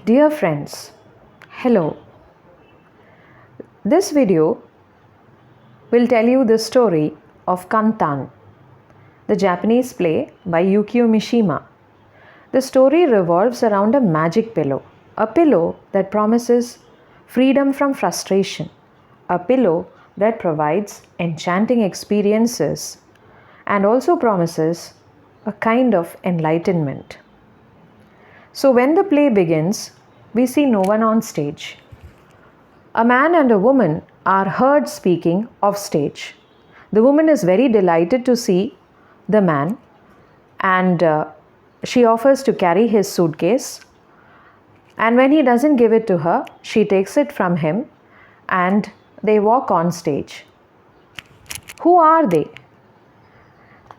Dear friends, hello. This video will tell you the story of Kantan, the Japanese play by Yukio Mishima. The story revolves around a magic pillow, a pillow that promises freedom from frustration, a pillow that provides enchanting experiences and also promises a kind of enlightenment. So when the play begins, we see no one on stage. A man and a woman are heard speaking off stage. The woman is very delighted to see the man and she offers to carry his suitcase. And when he doesn't give it to her, she takes it from him and they walk on stage. Who are they?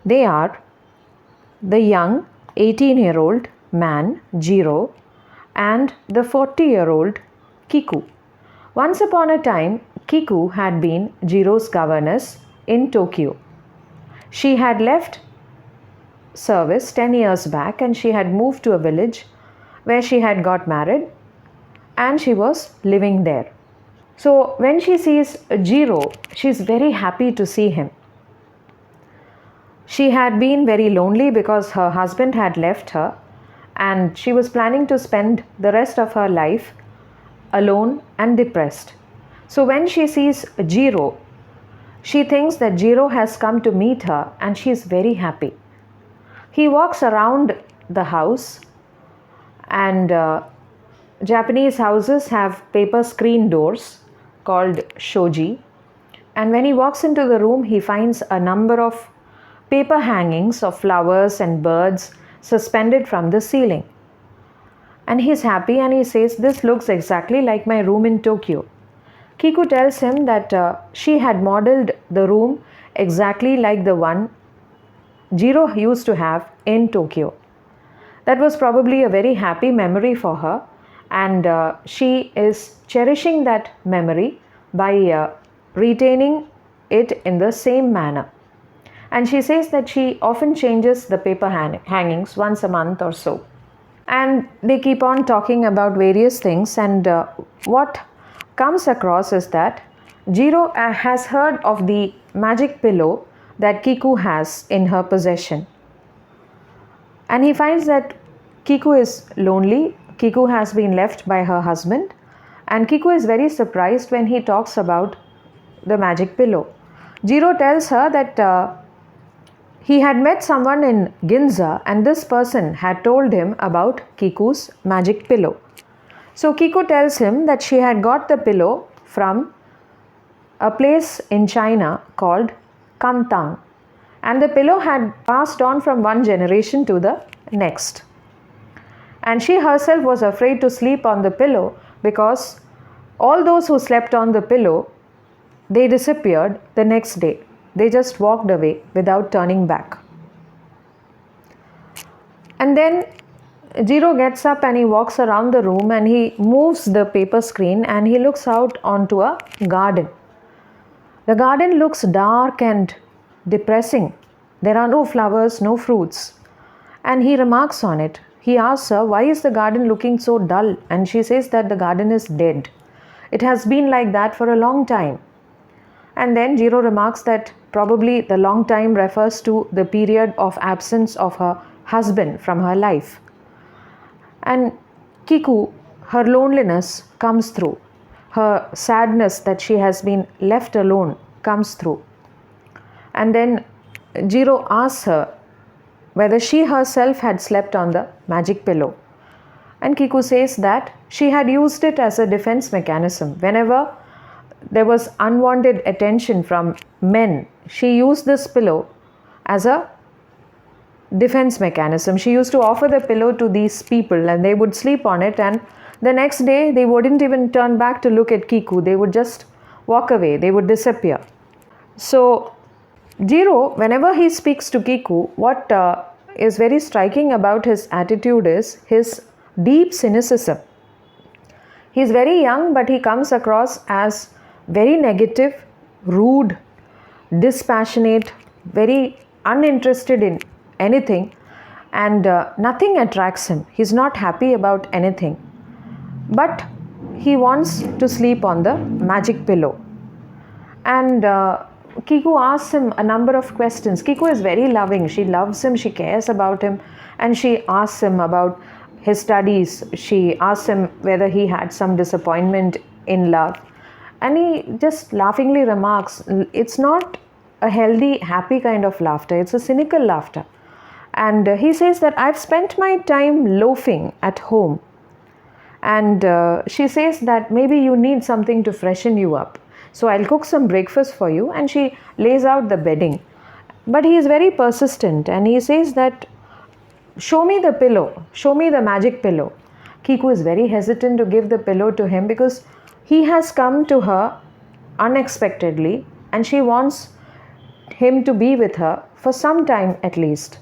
They are the young 18-year-old man, Jiro, and the 40-year-old Kiku. Once upon a time, Kiku had been Jiro's governess in Tokyo. She had left service 10 years back and she had moved to a village where she had got married and she was living there. So when she sees Jiro, she is very happy to see him. She had been very lonely because her husband had left her and she was planning to spend the rest of her life alone and depressed. So when she sees Jiro, she thinks that Jiro has come to meet her and she is very happy. He walks around the house and Japanese houses have paper screen doors called shoji. And when he walks into the room, he finds a number of paper hangings of flowers and birds suspended from the ceiling. And he's happy and he says, "This looks exactly like my room in Tokyo." Kiku tells him that she had modeled the room exactly like the one Jiro used to have in Tokyo. That was probably a very happy memory for her and she is cherishing that memory by retaining it in the same manner. And she says that she often changes the paper hangings once a month or so. And they keep on talking about various things and what comes across is that Jiro has heard of the magic pillow that Kiku has in her possession. And he finds that Kiku is lonely. Kiku has been left by her husband. And Kiku is very surprised when he talks about the magic pillow. Jiro tells her that he had met someone in Ginza and this person had told him about Kiku's magic pillow. So Kiku tells him that she had got the pillow from a place in China called Kantan. And the pillow had passed on from one generation to the next. And she herself was afraid to sleep on the pillow because all those who slept on the pillow, they disappeared the next day. They just walked away without turning back. And then Jiro gets up and he walks around the room and he moves the paper screen and he looks out onto a garden. The garden looks dark and depressing. There are no flowers, no fruits. And he remarks on it. He asks her, "Why is the garden looking so dull?" And she says that the garden is dead. It has been like that for a long time. And then Jiro remarks that probably the long time refers to the period of absence of her husband from her life. And Kiku, her loneliness comes through. Her sadness that she has been left alone comes through. And then Jiro asks her whether she herself had slept on the magic pillow. And Kiku says that she had used it as a defense mechanism. Whenever there was unwanted attention from men, she used this pillow as a defense mechanism. She used to offer the pillow to these people and they would sleep on it and the next day they wouldn't even turn back to look at Kiku. They would just walk away. They would disappear. So Jiro, whenever he speaks to Kiku, what is very striking about his attitude is his deep cynicism. He is very young but he comes across as very negative, rude, dispassionate, very uninterested in anything and nothing attracts him. He's not happy about anything. but he wants to sleep on the magic pillow. And Kiku asks him a number of questions. Kiku is very loving. She loves him, she cares about him, and she asks him about his studies. She asks him whether he had some disappointment in love. And he just laughingly remarks, it's not a healthy, happy kind of laughter, it's a cynical laughter. And he says that I've spent my time loafing at home. And she says that maybe you need something to freshen you up. So I'll cook some breakfast for you, and she lays out the bedding. But he is very persistent and he says that, show me the pillow, show me the magic pillow. Kiku is very hesitant to give the pillow to him because he has come to her unexpectedly and she wants him to be with her for some time at least.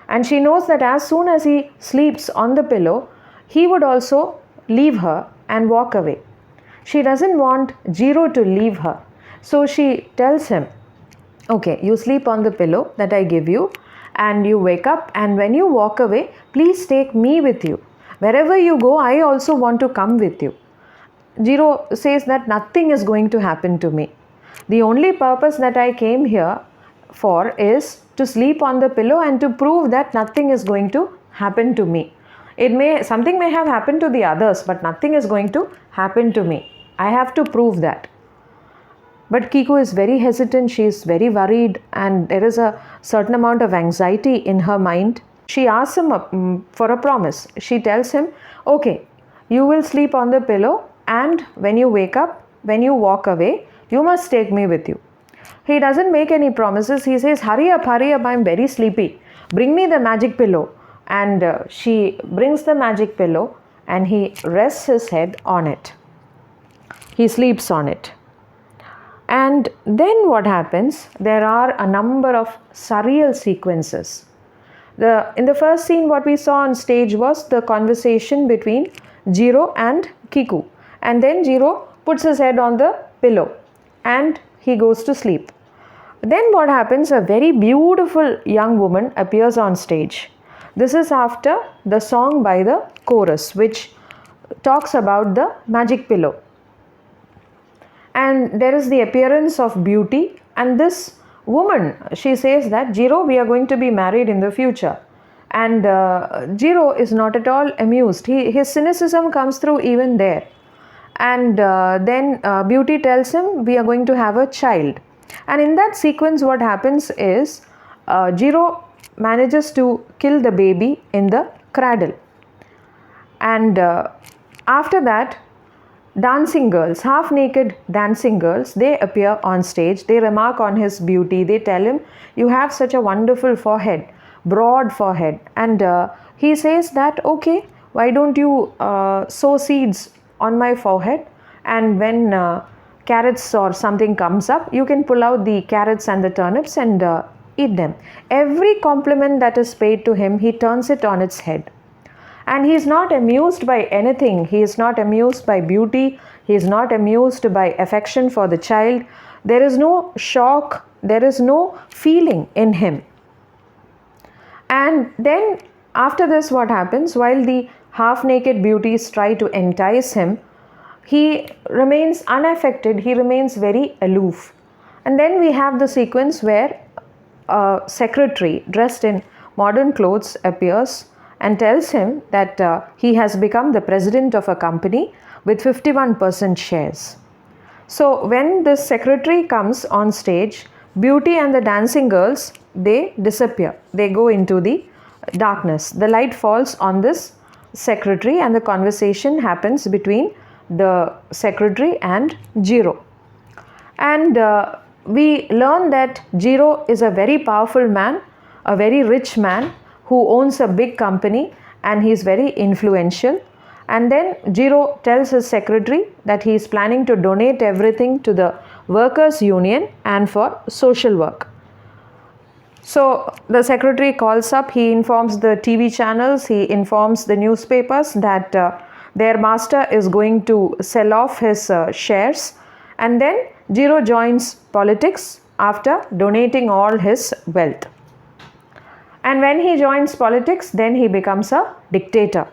And she knows that as soon as he sleeps on the pillow, he would also leave her and walk away. She doesn't want Jiro to leave her. So she tells him, okay, you sleep on the pillow that I give you and you wake up, and when you walk away, please take me with you. Wherever you go, I also want to come with you. Jiro says that nothing is going to happen to me. The only purpose that I came here for is to sleep on the pillow and to prove that nothing is going to happen to me. Something may have happened to the others, but nothing is going to happen to me. I have to prove that. But Kiku is very hesitant, she is very worried, and there is a certain amount of anxiety in her mind. She asks him for a promise. She tells him, okay, you will sleep on the pillow, and when you wake up, when you walk away, you must take me with you. He doesn't make any promises. He says, hurry up, I'm very sleepy. Bring me the magic pillow. And she brings the magic pillow and he rests his head on it. He sleeps on it. And then what happens? There are a number of surreal sequences. In the first scene, what we saw on stage was the conversation between Jiro and Kiku. And then Jiro puts his head on the pillow and he goes to sleep. Then what happens? A very beautiful young woman appears on stage. This is after the song by the chorus, which talks about the magic pillow. And there is the appearance of beauty, and this woman, she says that, Jiro, we are going to be married in the future. And Jiro is not at all amused. His cynicism comes through even there. And then Beauty tells him, we are going to have a child. And in that sequence, what happens is Jiro manages to kill the baby in the cradle. And after that, dancing girls, half naked dancing girls, they appear on stage. They remark on his beauty. They tell him, you have such a wonderful forehead, broad forehead. And he says that, okay, why don't you sow seeds on my forehead, and when carrots or something comes up, you can pull out the carrots and the turnips and eat them. Every compliment that is paid to him, he turns it on its head. And he is not amused by anything. He is not amused by beauty. He is not amused by affection for the child. There is no shock. There is no feeling in him. And then after this, what happens? While the half-naked beauties try to entice him, he remains unaffected. He remains very aloof. And then we have the sequence where a secretary dressed in modern clothes appears and tells him that he has become the president of a company with 51% shares. So when this secretary comes on stage, Beauty and the dancing girls, they disappear. They go into the darkness. The light falls on this secretary and the conversation happens between the secretary and Jiro. And we learn that Jiro is a very powerful man, a very rich man who owns a big company, and he is very influential. And then Jiro tells his secretary that he is planning to donate everything to the workers' union and for social work. So the secretary calls up, he informs the TV channels, he informs the newspapers that their master is going to sell off his shares, and then Jiro joins politics after donating all his wealth. And when he joins politics, then he becomes a dictator.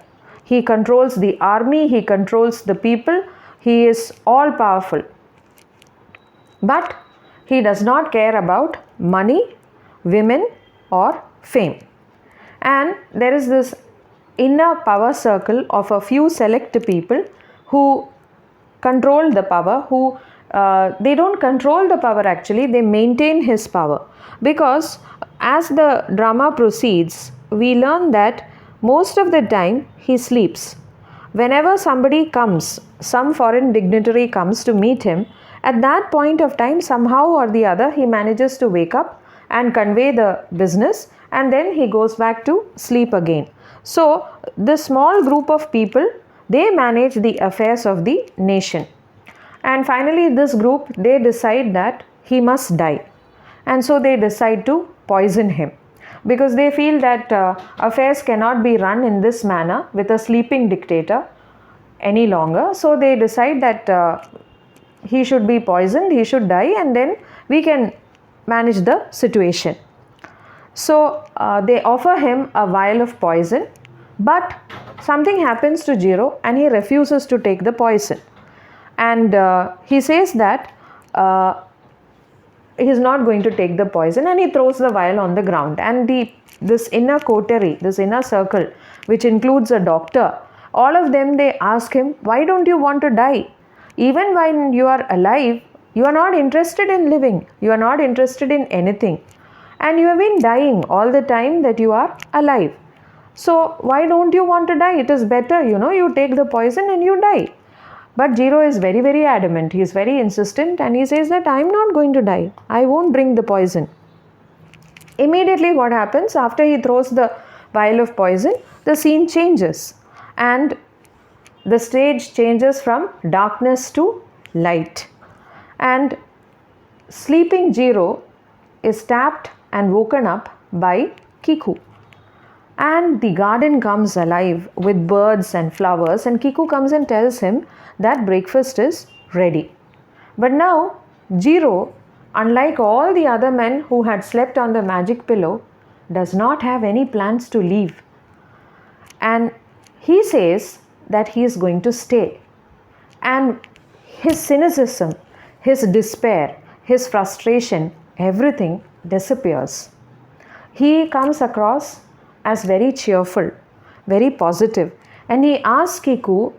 he controls the army, he controls the people, he is all powerful. But he does not care about money, women, or fame. And there is this inner power circle of a few select people who control the power, who they don't control the power actually, they maintain his power. Because as the drama proceeds, we learn that most of the time he sleeps. Whenever somebody comes, some foreign dignitary comes to meet him, at that point of time, somehow or the other, he manages to wake up and convey the business, and then he goes back to sleep again. So, the small group of people, they manage the affairs of the nation. And finally, this group, they decide that he must die. And so they decide to poison him, because they feel that affairs cannot be run in this manner with a sleeping dictator any longer. So they decide that he should be poisoned, he should die, and then we can manage the situation. So they offer him a vial of poison, but something happens to Jiro and he refuses to take the poison. And he says that he is not going to take the poison, and he throws the vial on the ground. And this inner coterie, this inner circle, which includes a doctor, all of them, they ask him, why don't you want to die? Even when you are alive, you are not interested in living, you are not interested in anything, and you have been dying all the time that you are alive. So why don't you want to die? It is better, you take the poison and you die. But Jiro is very, very adamant. He is very insistent, and he says that I am not going to die. I won't drink the poison. Immediately what happens, after he throws the vial of poison, the scene changes and the stage changes from darkness to light. And sleeping Jiro is tapped and woken up by Kiku. And the garden comes alive with birds and flowers, and Kiku comes and tells him that breakfast is ready. But now Jiro, unlike all the other men who had slept on the magic pillow, does not have any plans to leave. And he says that he is going to stay. And his cynicism, his despair, his frustration, everything disappears. He comes across as very cheerful, very positive, and he asks Kiku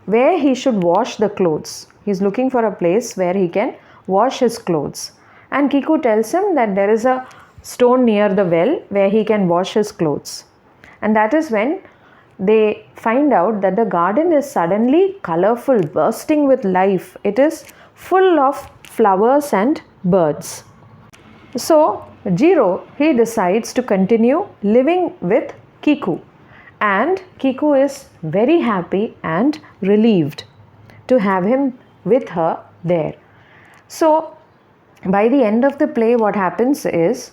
where he should wash the clothes. He is looking for a place where he can wash his clothes. And Kiku tells him that there is a stone near the well where he can wash his clothes. And that is when they find out that the garden is suddenly colorful, bursting with life. It is full of flowers and birds. So Jiro, he decides to continue living with Kiku, and Kiku is very happy and relieved to have him with her there. So by the end of the play, what happens is,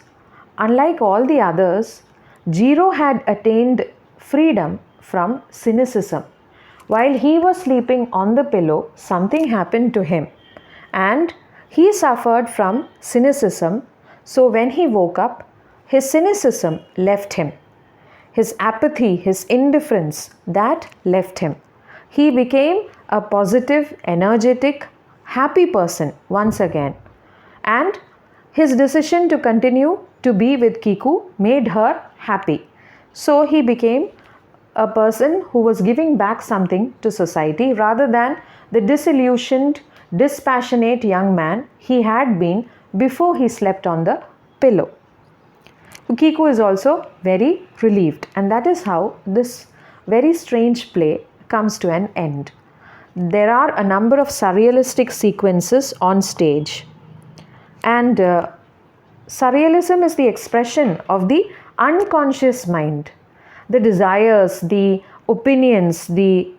unlike all the others, Jiro had attained freedom from cynicism. While he was sleeping on the pillow, something happened to him and he suffered from cynicism. So when he woke up, his cynicism left him. His apathy, his indifference, that left him. He became a positive, energetic, happy person once again. And his decision to continue to be with Kiku made her happy. So he became a person who was giving back something to society rather than the disillusioned, dispassionate young man he had been before he slept on the pillow. Kiku is also very relieved, and that is how this very strange play comes to an end. There are a number of surrealistic sequences on stage, and surrealism is the expression of the unconscious mind. The desires, the opinions, the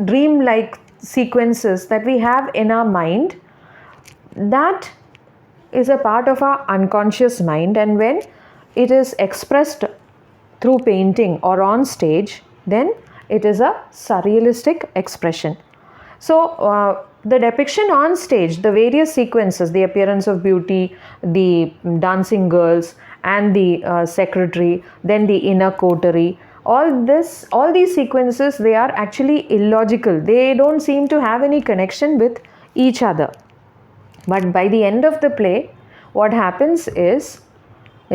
dream-like sequences that we have in our mind, that is a part of our unconscious mind, and when it is expressed through painting or on stage, then it is a surrealistic expression. So the depiction on stage, the various sequences, the appearance of beauty, the dancing girls and the secretary, then the inner coterie, all these sequences, they are actually illogical. They don't seem to have any connection with each other. But by the end of the play, what happens is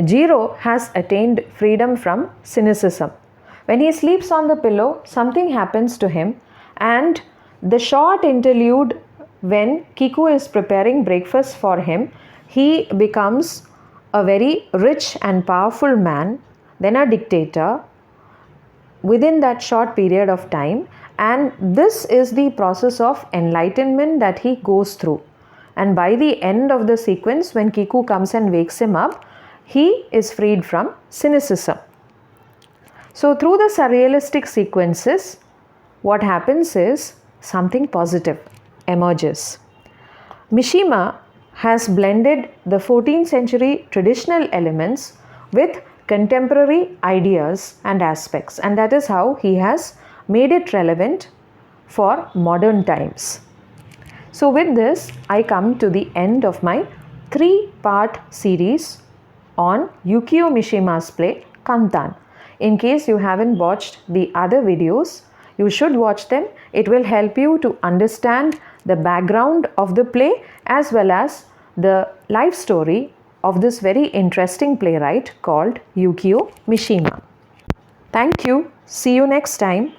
Jiro has attained freedom from cynicism. When he sleeps on the pillow, something happens to him, and the short interlude when Kiku is preparing breakfast for him, he becomes a very rich and powerful man, then a dictator within that short period of time. And this is the process of enlightenment that he goes through. And by the end of the sequence, when Kiku comes and wakes him up, he is freed from cynicism. So through the surrealistic sequences, what happens is something positive emerges. Mishima has blended the 14th century traditional elements with contemporary ideas and aspects, and that is how he has made it relevant for modern times. So with this, I come to the end of my 3-part series on Yukio Mishima's play Kantan. In case you haven't watched the other videos, you should watch them. It will help you to understand the background of the play as well as the life story of this very interesting playwright called Yukio Mishima. Thank you. See you next time.